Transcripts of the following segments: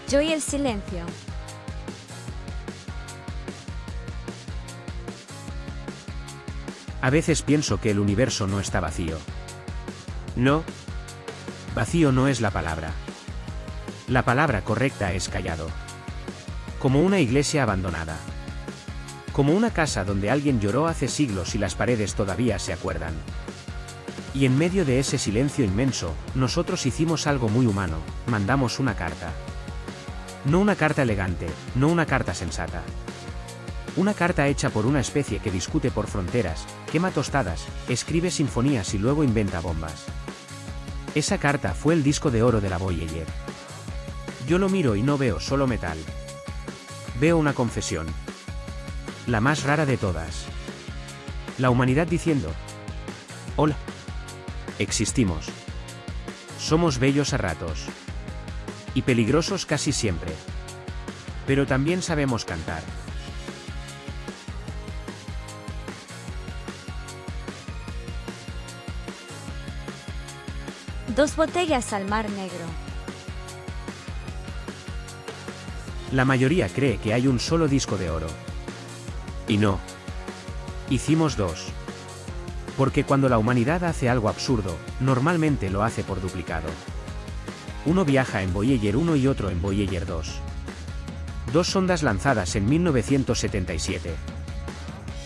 Yo y el silencio. A veces pienso que el universo no está vacío. No. Vacío no es la palabra. La palabra correcta es callado. Como una iglesia abandonada. Como una casa donde alguien lloró hace siglos y las paredes todavía se acuerdan. Y en medio de ese silencio inmenso, nosotros hicimos algo muy humano, mandamos una carta. No una carta elegante, no una carta sensata. Una carta hecha por una especie que discute por fronteras, quema tostadas, escribe sinfonías y luego inventa bombas. Esa carta fue el disco de oro de la Voyager. Yo lo miro y no veo solo metal. Veo una confesión. La más rara de todas. La humanidad diciendo: hola. Existimos. Somos bellos a ratos. Y peligrosos casi siempre. Pero también sabemos cantar. Dos botellas al mar Negro. La mayoría cree que hay un solo disco de oro. Y no. Hicimos dos. Porque cuando la humanidad hace algo absurdo, normalmente lo hace por duplicado. Uno viaja en Voyager 1 y otro en Voyager 2. Dos sondas lanzadas en 1977.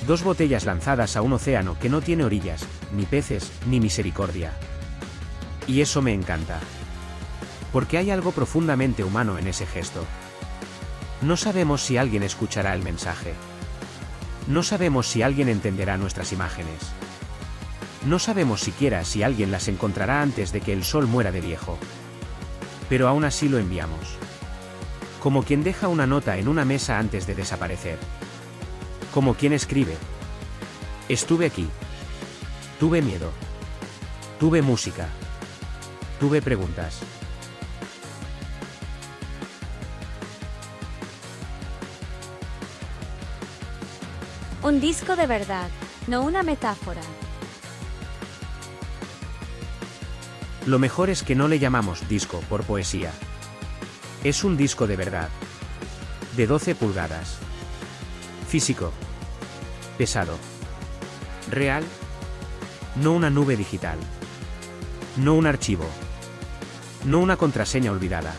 Dos botellas lanzadas a un océano que no tiene orillas, ni peces, ni misericordia. Y eso me encanta. Porque hay algo profundamente humano en ese gesto. No sabemos si alguien escuchará el mensaje. No sabemos si alguien entenderá nuestras imágenes. No sabemos siquiera si alguien las encontrará antes de que el sol muera de viejo. Pero aún así lo enviamos. Como quien deja una nota en una mesa antes de desaparecer. Como quien escribe: estuve aquí. Tuve miedo. Tuve música. Tuve preguntas. Un disco de verdad, no una metáfora. Lo mejor es que no le llamamos disco por poesía. Es un disco de verdad. De 12 pulgadas. Físico. Pesado. Real. No una nube digital. No un archivo. No una contraseña olvidada.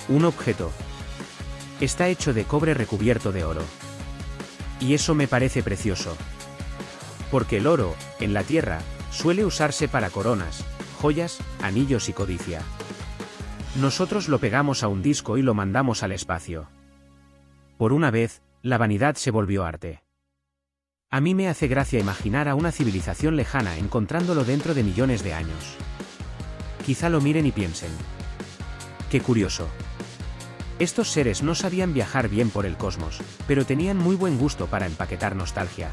Un objeto. Está hecho de cobre recubierto de oro. Y eso me parece precioso. Porque el oro, en la Tierra, suele usarse para coronas, joyas, anillos y codicia. Nosotros lo pegamos a un disco y lo mandamos al espacio. Por una vez, la vanidad se volvió arte. A mí me hace gracia imaginar a una civilización lejana encontrándolo dentro de millones de años. Quizá lo miren y piensen: qué curioso. Estos seres no sabían viajar bien por el cosmos, pero tenían muy buen gusto para empaquetar nostalgia.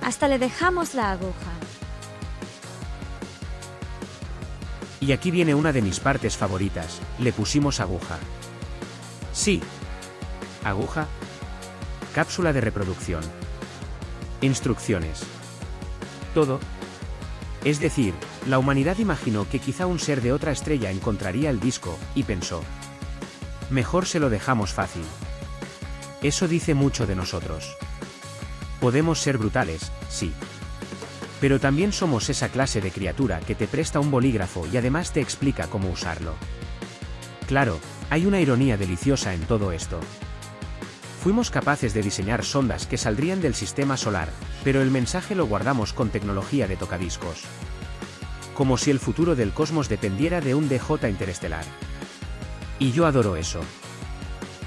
Hasta le dejamos la aguja. Y aquí viene una de mis partes favoritas: le pusimos aguja. Sí. Aguja. Cápsula de reproducción. Instrucciones. Todo. Es decir, la humanidad imaginó que quizá un ser de otra estrella encontraría el disco, y pensó: mejor se lo dejamos fácil. Eso dice mucho de nosotros. Podemos ser brutales, sí. Pero también somos esa clase de criatura que te presta un bolígrafo y además te explica cómo usarlo. Claro, hay una ironía deliciosa en todo esto. Fuimos capaces de diseñar sondas que saldrían del sistema solar, pero el mensaje lo guardamos con tecnología de tocadiscos. Como si el futuro del cosmos dependiera de un DJ interestelar. Y yo adoro eso.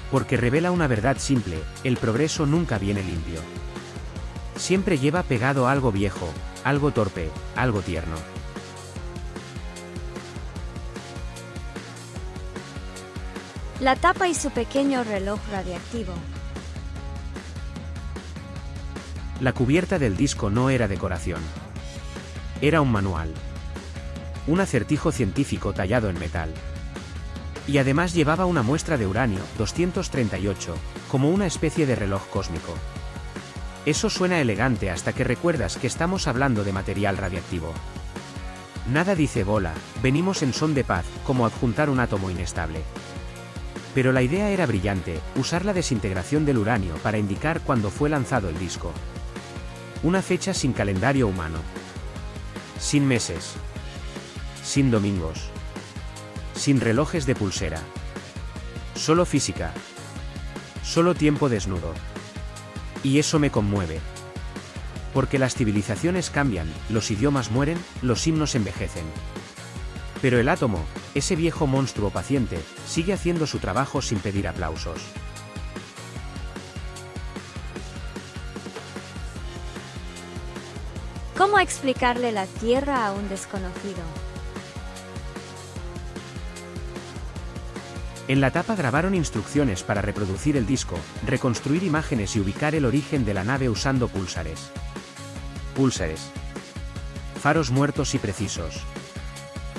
Porque revela una verdad simple: el progreso nunca viene limpio. Siempre lleva pegado algo viejo, algo torpe, algo tierno. La tapa y su pequeño reloj radiactivo. La cubierta del disco no era decoración. Era un manual. Un acertijo científico tallado en metal. Y además llevaba una muestra de uranio 238, como una especie de reloj cósmico. Eso suena elegante hasta que recuerdas que estamos hablando de material radiactivo. Nada dice bola, venimos en son de paz, como adjuntar un átomo inestable. Pero la idea era brillante, usar la desintegración del uranio para indicar cuándo fue lanzado el disco. Una fecha sin calendario humano. Sin meses. Sin domingos. Sin relojes de pulsera. Solo física. Solo tiempo desnudo. Y eso me conmueve. Porque las civilizaciones cambian, los idiomas mueren, los himnos envejecen. Pero el átomo, ese viejo monstruo paciente, sigue haciendo su trabajo sin pedir aplausos. ¿Cómo explicarle la Tierra a un desconocido? En la tapa grabaron instrucciones para reproducir el disco, reconstruir imágenes y ubicar el origen de la nave usando púlsares. Púlsares. Faros muertos y precisos.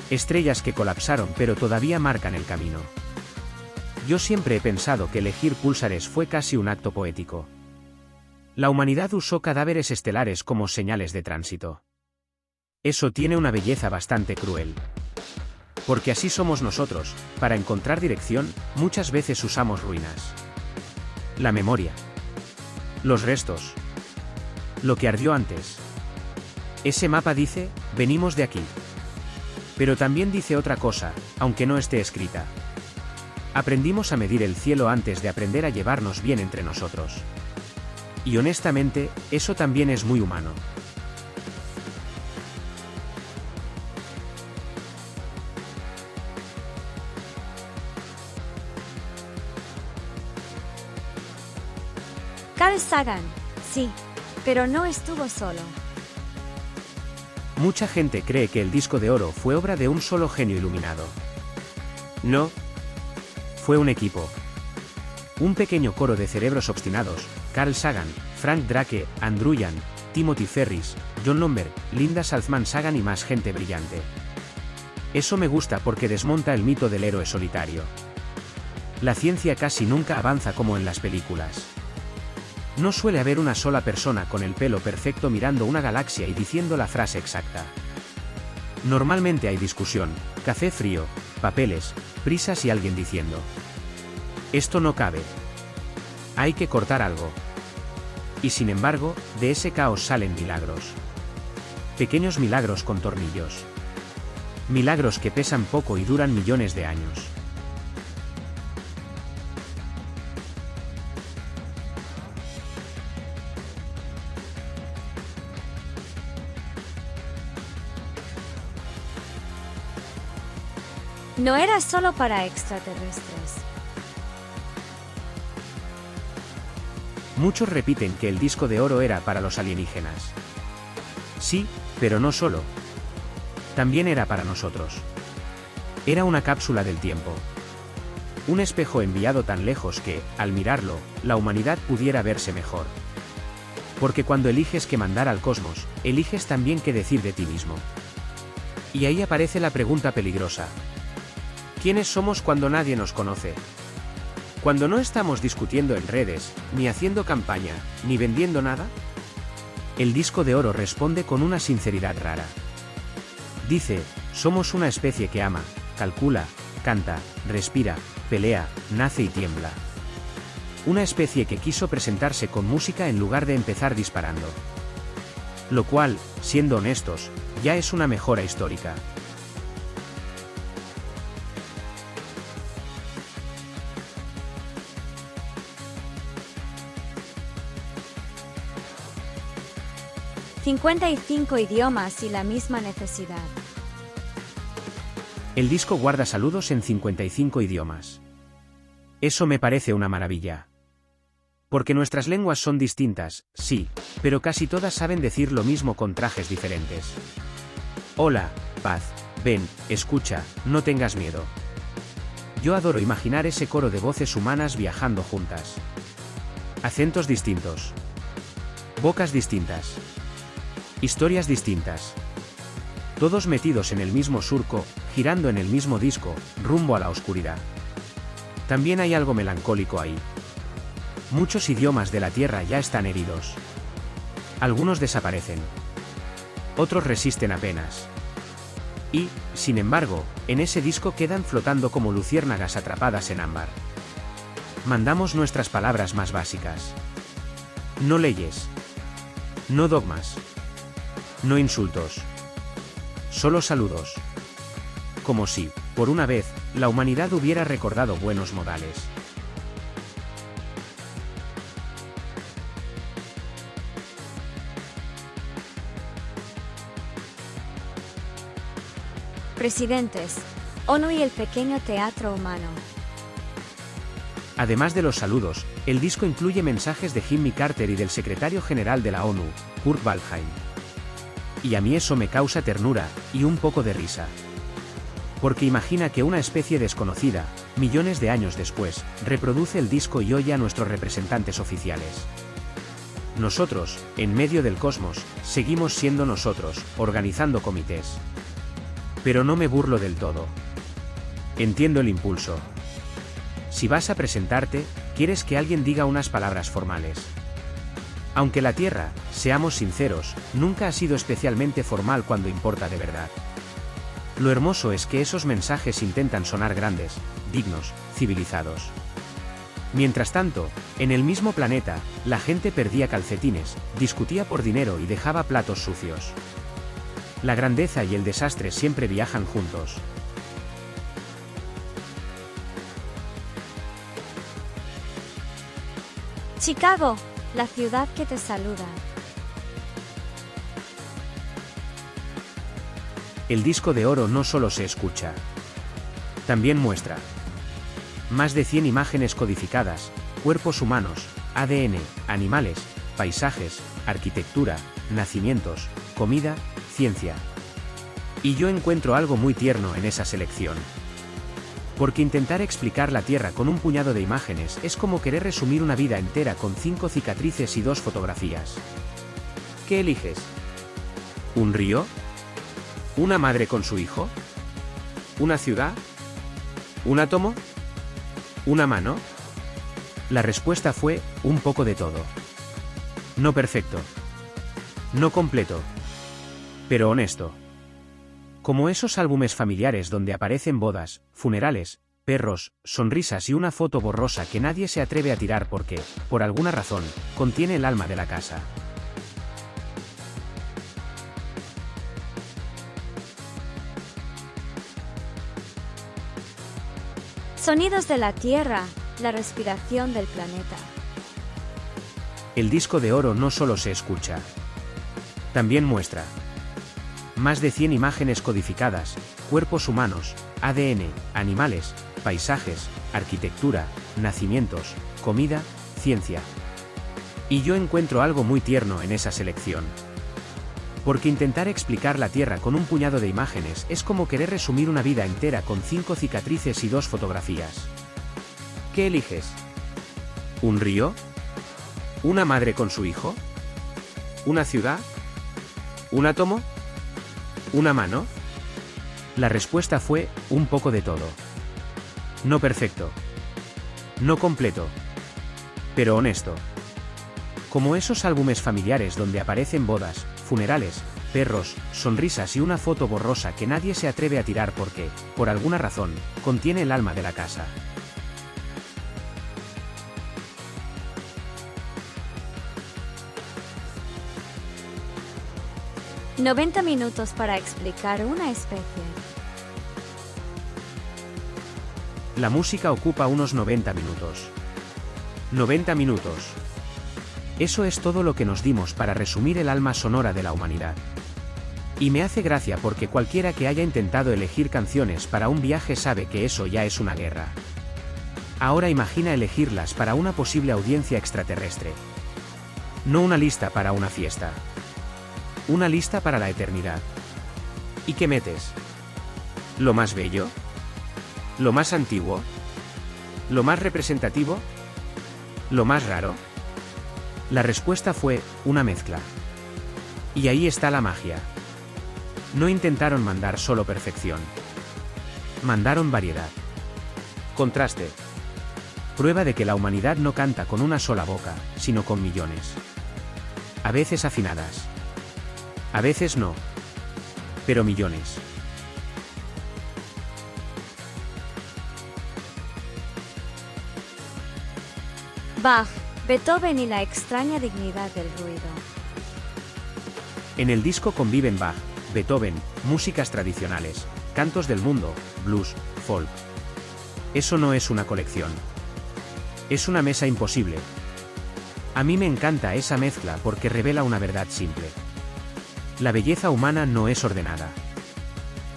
Estrellas que colapsaron pero todavía marcan el camino. Yo siempre he pensado que elegir púlsares fue casi un acto poético. La humanidad usó cadáveres estelares como señales de tránsito. Eso tiene una belleza bastante cruel. Porque así somos nosotros, para encontrar dirección, muchas veces usamos ruinas. La memoria. Los restos. Lo que ardió antes. Ese mapa dice, venimos de aquí. Pero también dice otra cosa, aunque no esté escrita. Aprendimos a medir el cielo antes de aprender a llevarnos bien entre nosotros. Y honestamente, eso también es muy humano. Carl Sagan, sí, pero no estuvo solo. Mucha gente cree que el disco de oro fue obra de un solo genio iluminado. No. Fue un equipo. Un pequeño coro de cerebros obstinados, Carl Sagan, Frank Drake, Andrew Young, Timothy Ferris, John Lomberg, Linda Salzman Sagan y más gente brillante. Eso me gusta porque desmonta el mito del héroe solitario. La ciencia casi nunca avanza como en las películas. No suele haber una sola persona con el pelo perfecto mirando una galaxia y diciendo la frase exacta. Normalmente hay discusión, café frío, papeles, prisas y alguien diciendo: esto no cabe. Hay que cortar algo. Y sin embargo, de ese caos salen milagros. Pequeños milagros con tornillos. Milagros que pesan poco y duran millones de años. No era solo para extraterrestres. Muchos repiten que el disco de oro era para los alienígenas. Sí, pero no solo. También era para nosotros. Era una cápsula del tiempo. Un espejo enviado tan lejos que, al mirarlo, la humanidad pudiera verse mejor. Porque cuando eliges qué mandar al cosmos, eliges también qué decir de ti mismo. Y ahí aparece la pregunta peligrosa. ¿Quiénes somos cuando nadie nos conoce? Cuando no estamos discutiendo en redes, ni haciendo campaña, ni vendiendo nada. El disco de oro responde con una sinceridad rara. Dice, somos una especie que ama, calcula, canta, respira, pelea, nace y tiembla. Una especie que quiso presentarse con música en lugar de empezar disparando. Lo cual, siendo honestos, ya es una mejora histórica. «55 idiomas y la misma necesidad». El disco guarda saludos en 55 idiomas. Eso me parece una maravilla. Porque nuestras lenguas son distintas, sí, pero casi todas saben decir lo mismo con trajes diferentes. Hola, paz, ven, escucha, no tengas miedo. Yo adoro imaginar ese coro de voces humanas viajando juntas. Acentos distintos. Bocas distintas. Historias distintas. Todos metidos en el mismo surco, girando en el mismo disco, rumbo a la oscuridad. También hay algo melancólico ahí. Muchos idiomas de la Tierra ya están heridos. Algunos desaparecen. Otros resisten apenas. Y, sin embargo, en ese disco quedan flotando como luciérnagas atrapadas en ámbar. Mandamos nuestras palabras más básicas. No leyes. No dogmas. No insultos. Solo saludos. Como si, por una vez, la humanidad hubiera recordado buenos modales. Presidentes, ONU y el pequeño teatro humano. Además de los saludos, el disco incluye mensajes de Jimmy Carter y del secretario general de la ONU, Kurt Waldheim. Y a mí eso me causa ternura, y un poco de risa. Porque imagina que una especie desconocida, millones de años después, reproduce el disco y oye a nuestros representantes oficiales. Nosotros, en medio del cosmos, seguimos siendo nosotros, organizando comités. Pero no me burlo del todo. Entiendo el impulso. Si vas a presentarte, quieres que alguien diga unas palabras formales. Aunque la Tierra, seamos sinceros, nunca ha sido especialmente formal cuando importa de verdad. Lo hermoso es que esos mensajes intentan sonar grandes, dignos, civilizados. Mientras tanto, en el mismo planeta, la gente perdía calcetines, discutía por dinero y dejaba platos sucios. La grandeza y el desastre siempre viajan juntos. Chicago, la ciudad que te saluda. El disco de oro no solo se escucha. También muestra. Más de 100 imágenes codificadas, cuerpos humanos, ADN, animales, paisajes, arquitectura, nacimientos, comida, ciencia. Y yo encuentro algo muy tierno en esa selección. Porque intentar explicar la Tierra con un puñado de imágenes es como querer resumir una vida entera con 5 cicatrices y 2 fotografías. ¿Qué eliges? ¿Un río? ¿Una madre con su hijo? ¿Una ciudad? ¿Un átomo? ¿Una mano? La respuesta fue, un poco de todo. No perfecto. No completo. Pero honesto. Como esos álbumes familiares donde aparecen bodas, funerales, perros, sonrisas y una foto borrosa que nadie se atreve a tirar porque, por alguna razón, contiene el alma de la casa. Sonidos de la Tierra, la respiración del planeta. El disco de oro no solo se escucha. También muestra. Más de 100 imágenes codificadas, cuerpos humanos, ADN, animales, paisajes, arquitectura, nacimientos, comida, ciencia. Y yo encuentro algo muy tierno en esa selección. Porque intentar explicar la Tierra con un puñado de imágenes es como querer resumir una vida entera con 5 cicatrices y 2 fotografías. ¿Qué eliges? ¿Un río? ¿Una madre con su hijo? ¿Una ciudad? ¿Un átomo? ¿Una mano? La respuesta fue, un poco de todo. No perfecto. No completo. Pero honesto. Como esos álbumes familiares donde aparecen bodas, funerales, perros, sonrisas y una foto borrosa que nadie se atreve a tirar porque, por alguna razón, contiene el alma de la casa. «90 minutos para explicar una especie». La música ocupa unos 90 minutos. 90 minutos. Eso es todo lo que nos dimos para resumir el alma sonora de la humanidad. Y me hace gracia porque cualquiera que haya intentado elegir canciones para un viaje sabe que eso ya es una guerra. Ahora imagina elegirlas para una posible audiencia extraterrestre. No una lista para una fiesta. Una lista para la eternidad. ¿Y qué metes? ¿Lo más bello? ¿Lo más antiguo? ¿Lo más representativo? ¿Lo más raro? La respuesta fue, una mezcla. Y ahí está la magia. No intentaron mandar solo perfección. Mandaron variedad. Contraste. Prueba de que la humanidad no canta con una sola boca, sino con millones. A veces afinadas. A veces no. Pero millones. Bach, Beethoven y la extraña dignidad del ruido. En el disco conviven Bach, Beethoven, músicas tradicionales, cantos del mundo, blues, folk. Eso no es una colección. Es una mesa imposible. A mí me encanta esa mezcla porque revela una verdad simple. La belleza humana no es ordenada.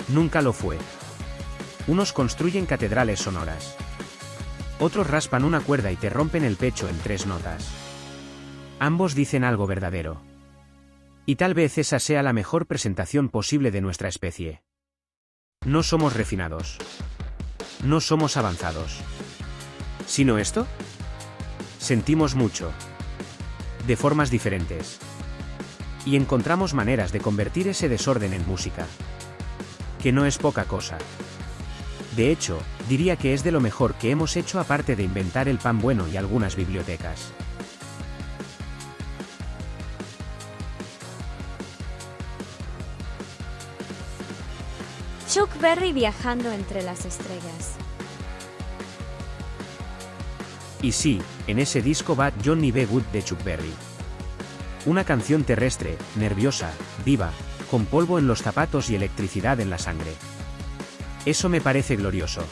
Nunca lo fue. Unos construyen catedrales sonoras. Otros raspan una cuerda y te rompen el pecho en 3 notas. Ambos dicen algo verdadero. Y tal vez esa sea la mejor presentación posible de nuestra especie. No somos refinados. No somos avanzados. ¿Sino esto? Sentimos mucho. De formas diferentes. Y encontramos maneras de convertir ese desorden en música. Que no es poca cosa. De hecho, diría que es de lo mejor que hemos hecho aparte de inventar el pan bueno y algunas bibliotecas. Chuck Berry viajando entre las estrellas. Y sí, en ese disco va Johnny B. Good de Chuck Berry. Una canción terrestre, nerviosa, viva, con polvo en los zapatos y electricidad en la sangre. Eso me parece glorioso.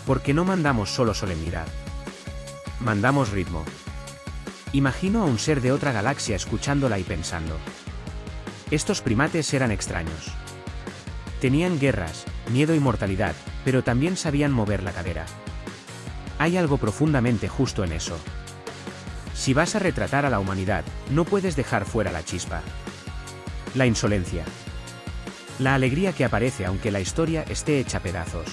Porque no mandamos solo solemnidad. Mandamos ritmo. Imagino a un ser de otra galaxia escuchándola y pensando. Estos primates eran extraños. Tenían guerras, miedo y mortalidad, pero también sabían mover la cadera. Hay algo profundamente justo en eso. Si vas a retratar a la humanidad, no puedes dejar fuera la chispa. La insolencia. La alegría que aparece aunque la historia esté hecha pedazos.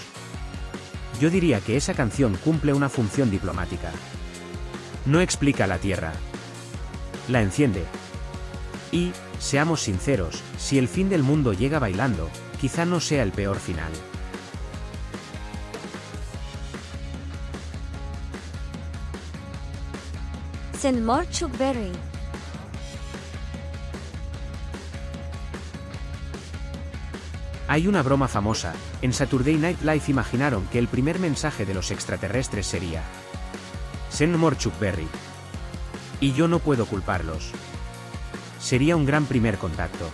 Yo diría que esa canción cumple una función diplomática. No explica la Tierra. La enciende. Y, seamos sinceros, si el fin del mundo llega bailando, quizá no sea el peor final. Send more Chuck Berry. Hay una broma famosa, en Saturday Night Live imaginaron que el primer mensaje de los extraterrestres sería Send more Chuck Berry. Y yo no puedo culparlos. Sería un gran primer contacto.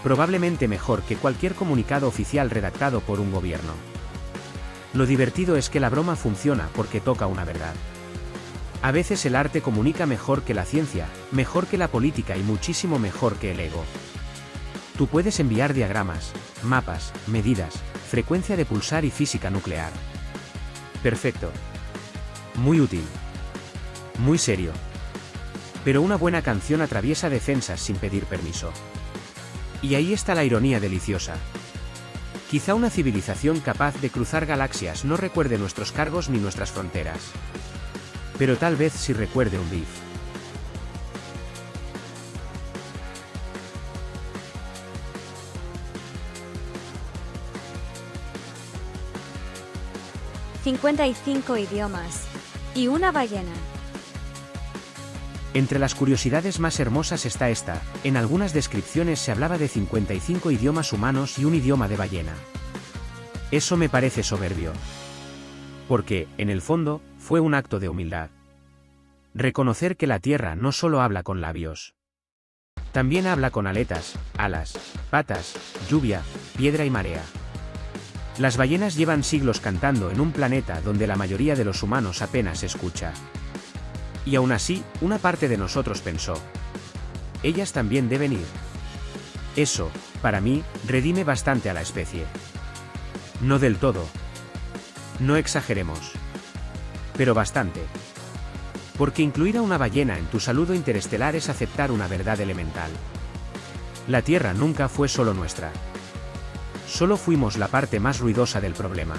Probablemente mejor que cualquier comunicado oficial redactado por un gobierno. Lo divertido es que la broma funciona porque toca una verdad. A veces el arte comunica mejor que la ciencia, mejor que la política y muchísimo mejor que el ego. Tú puedes enviar diagramas, mapas, medidas, frecuencia de pulsar y física nuclear. Perfecto. Muy útil. Muy serio. Pero una buena canción atraviesa defensas sin pedir permiso. Y ahí está la ironía deliciosa. Quizá una civilización capaz de cruzar galaxias no recuerde nuestros cargos ni nuestras fronteras. Pero tal vez sí recuerde un beef. «55 idiomas. Y una ballena». Entre las curiosidades más hermosas está esta, en algunas descripciones se hablaba de 55 idiomas humanos y un idioma de ballena. Eso me parece soberbio. Porque, en el fondo, fue un acto de humildad. Reconocer que la Tierra no solo habla con labios. También habla con aletas, alas, patas, lluvia, piedra y marea. Las ballenas llevan siglos cantando en un planeta donde la mayoría de los humanos apenas escucha. Y aún así, una parte de nosotros pensó. Ellas también deben ir. Eso, para mí, redime bastante a la especie. No del todo. No exageremos. Pero bastante. Porque incluir a una ballena en tu saludo interestelar es aceptar una verdad elemental. La Tierra nunca fue solo nuestra. Solo fuimos la parte más ruidosa del problema.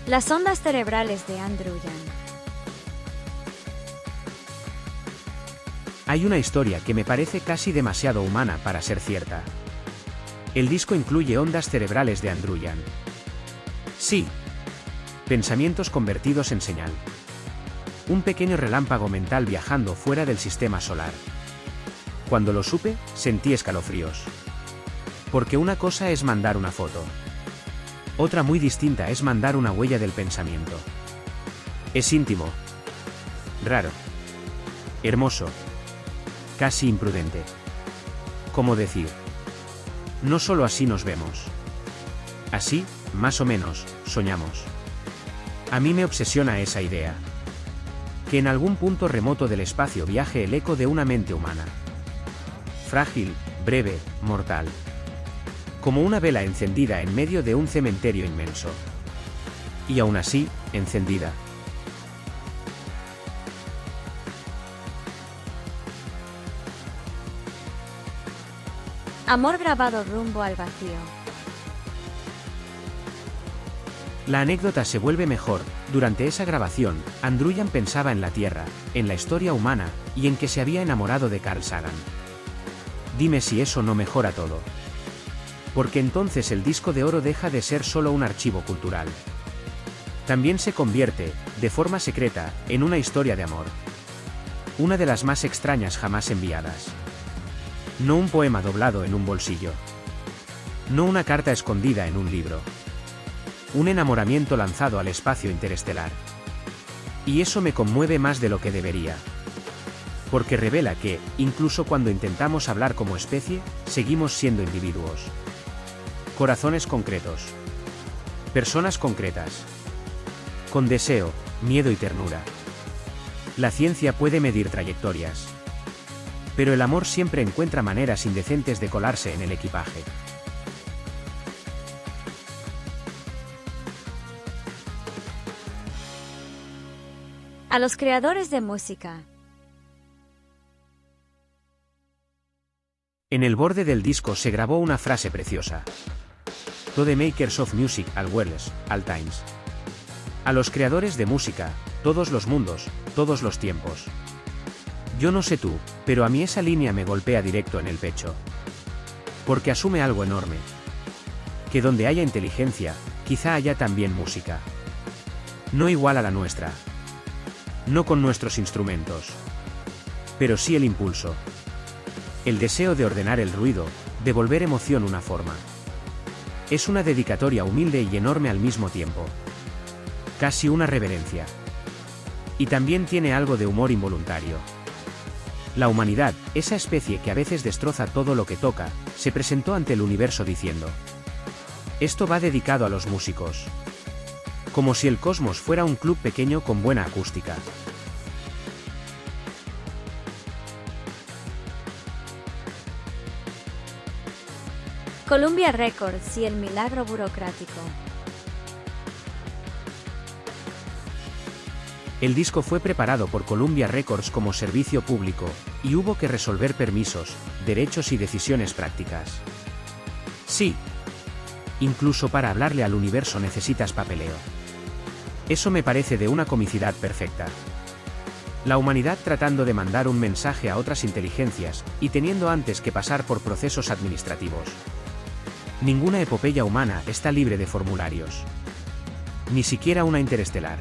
Las ondas cerebrales de Andrew Yang. Hay una historia que me parece casi demasiado humana para ser cierta. El disco incluye ondas cerebrales de Andruyan. Sí. Pensamientos convertidos en señal. Un pequeño relámpago mental viajando fuera del sistema solar. Cuando lo supe, sentí escalofríos. Porque una cosa es mandar una foto. Otra muy distinta es mandar una huella del pensamiento. Es íntimo. Raro. Hermoso. Casi imprudente. ¿Cómo decir? No solo así nos vemos. Así, más o menos, soñamos. A mí me obsesiona esa idea. Que en algún punto remoto del espacio viaje el eco de una mente humana. Frágil, breve, mortal. Como una vela encendida en medio de un cementerio inmenso. Y aún así, encendida. Amor grabado rumbo al vacío. La anécdota se vuelve mejor. Durante esa grabación, Andruyan pensaba en la Tierra, en la historia humana, y en que se había enamorado de Carl Sagan. Dime si eso no mejora todo. Porque entonces el disco de oro deja de ser solo un archivo cultural. También se convierte, de forma secreta, en una historia de amor. Una de las más extrañas jamás enviadas. No un poema doblado en un bolsillo. No una carta escondida en un libro. Un enamoramiento lanzado al espacio interestelar. Y eso me conmueve más de lo que debería. Porque revela que, incluso cuando intentamos hablar como especie, seguimos siendo individuos. Corazones concretos. Personas concretas. Con deseo, miedo y ternura. La ciencia puede medir trayectorias. Pero el amor siempre encuentra maneras indecentes de colarse en el equipaje. A los creadores de música. En el borde del disco se grabó una frase preciosa. To the makers of music, all worlds, all times. A los creadores de música, todos los mundos, todos los tiempos. Yo no sé tú, pero a mí esa línea me golpea directo en el pecho. Porque asume algo enorme. Que donde haya inteligencia, quizá haya también música. No igual a la nuestra. No con nuestros instrumentos. Pero sí el impulso. El deseo de ordenar el ruido, de volver emoción una forma. Es una dedicatoria humilde y enorme al mismo tiempo. Casi una reverencia. Y también tiene algo de humor involuntario. La humanidad, esa especie que a veces destroza todo lo que toca, se presentó ante el universo diciendo: esto va dedicado a los músicos. Como si el cosmos fuera un club pequeño con buena acústica. Columbia Records y el milagro burocrático. El disco fue preparado por Columbia Records como servicio público, y hubo que resolver permisos, derechos y decisiones prácticas. Sí. Incluso para hablarle al universo necesitas papeleo. Eso me parece de una comicidad perfecta. La humanidad tratando de mandar un mensaje a otras inteligencias, y teniendo antes que pasar por procesos administrativos. Ninguna epopeya humana está libre de formularios. Ni siquiera una interestelar.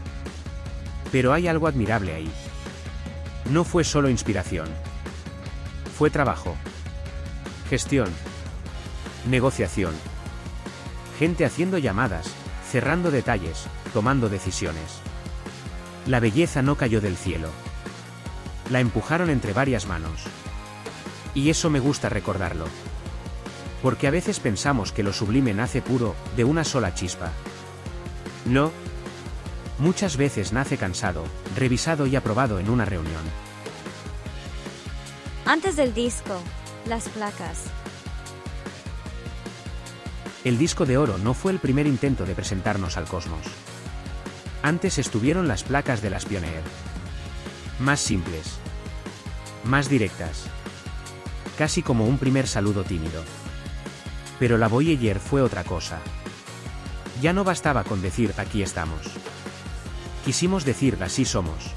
Pero hay algo admirable ahí. No fue solo inspiración. Fue trabajo. Gestión. Negociación. Gente haciendo llamadas, cerrando detalles, tomando decisiones. La belleza no cayó del cielo. La empujaron entre varias manos. Y eso me gusta recordarlo. Porque a veces pensamos que lo sublime nace puro, de una sola chispa. No. Muchas veces nace cansado, revisado y aprobado en una reunión. Antes del disco, las placas. El disco de oro no fue el primer intento de presentarnos al cosmos. Antes estuvieron las placas de las Pioneer. Más simples. Más directas. Casi como un primer saludo tímido. Pero la Voyager fue otra cosa. Ya no bastaba con decir aquí estamos. Quisimos decir así somos.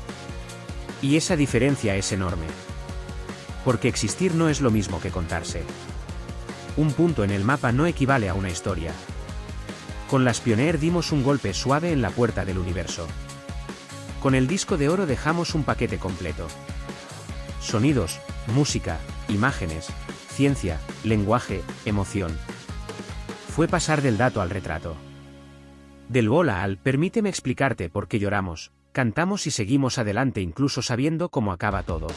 Y esa diferencia es enorme. Porque existir no es lo mismo que contarse. un punto en el mapa no equivale a una historia. Con las Pioneer dimos un golpe suave en la puerta del universo. Con el disco de oro dejamos un paquete completo. Sonidos, música, imágenes, ciencia, lenguaje, emoción. Fue pasar del dato al retrato. Del bola al permíteme explicarte por qué lloramos, cantamos y seguimos adelante incluso sabiendo cómo acaba todo.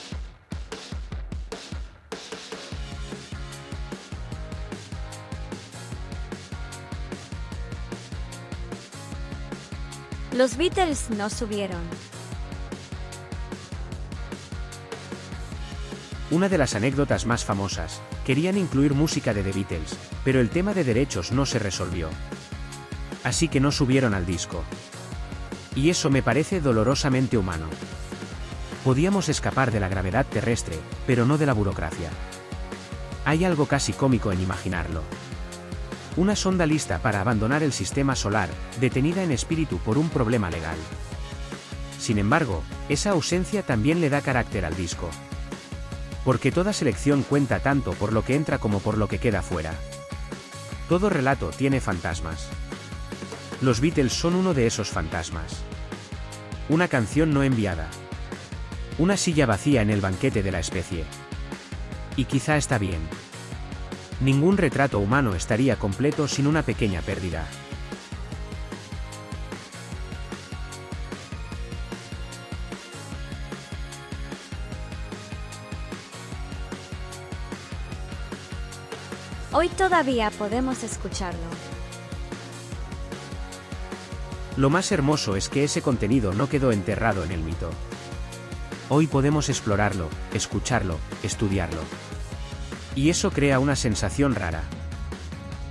Los Beatles no subieron. Una de las anécdotas más famosas, querían incluir música de The Beatles, pero el tema de derechos no se resolvió. Así que no subieron al disco. Y eso me parece dolorosamente humano. Podíamos escapar de la gravedad terrestre, pero no de la burocracia. Hay algo casi cómico en imaginarlo. Una sonda lista para abandonar el sistema solar, detenida en espíritu por un problema legal. Sin embargo, esa ausencia también le da carácter al disco. Porque toda selección cuenta tanto por lo que entra como por lo que queda fuera. Todo relato tiene fantasmas. Los Beatles son uno de esos fantasmas. Una canción no enviada. Una silla vacía en el banquete de la especie. Y quizá está bien. Ningún retrato humano estaría completo sin una pequeña pérdida. Hoy todavía podemos escucharlo. Lo más hermoso es que ese contenido no quedó enterrado en el mito. Hoy podemos explorarlo, escucharlo, estudiarlo. Y eso crea una sensación rara.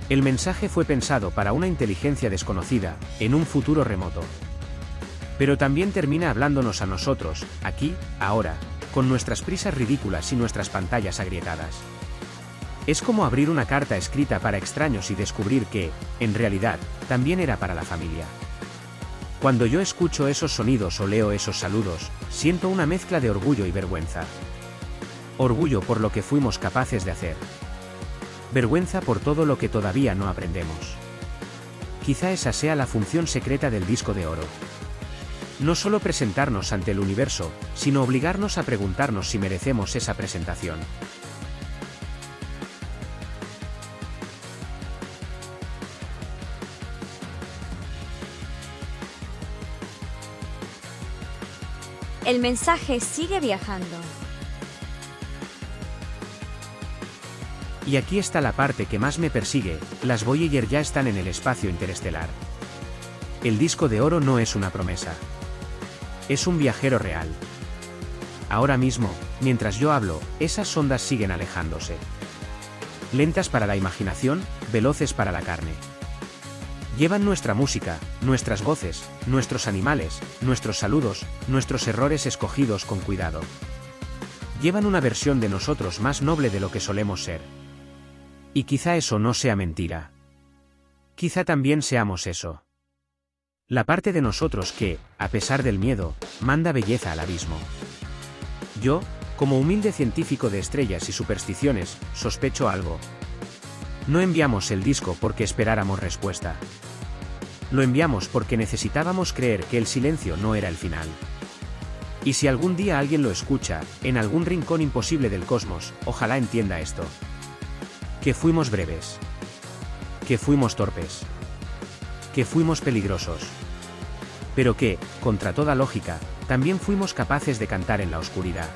El mensaje fue pensado para una inteligencia desconocida, en un futuro remoto. Pero también termina hablándonos a nosotros, aquí, ahora, con nuestras prisas ridículas y nuestras pantallas agrietadas. Es como abrir una carta escrita para extraños y descubrir que, en realidad, también era para la familia. Cuando yo escucho esos sonidos o leo esos saludos, siento una mezcla de orgullo y vergüenza. Orgullo por lo que fuimos capaces de hacer. Vergüenza por todo lo que todavía no aprendemos. Quizá esa sea la función secreta del disco de oro. No solo presentarnos ante el universo, sino obligarnos a preguntarnos si merecemos esa presentación. El mensaje sigue viajando. Y aquí está la parte que más me persigue, las Voyager ya están en el espacio interestelar. El disco de oro no es una promesa. Es un viajero real. Ahora mismo, mientras yo hablo, esas sondas siguen alejándose. Lentas para la imaginación, veloces para la carne. Llevan nuestra música, nuestras voces, nuestros animales, nuestros saludos, nuestros errores escogidos con cuidado. Llevan una versión de nosotros más noble de lo que solemos ser. Y quizá eso no sea mentira. Quizá también seamos eso. La parte de nosotros que, a pesar del miedo, manda belleza al abismo. Yo, como humilde científico de estrellas y supersticiones, sospecho algo. No enviamos el disco porque esperáramos respuesta. Lo enviamos porque necesitábamos creer que el silencio no era el final. Y si algún día alguien lo escucha, en algún rincón imposible del cosmos, ojalá entienda esto. Que fuimos breves. Que fuimos torpes. Que fuimos peligrosos. Pero que, contra toda lógica, también fuimos capaces de cantar en la oscuridad.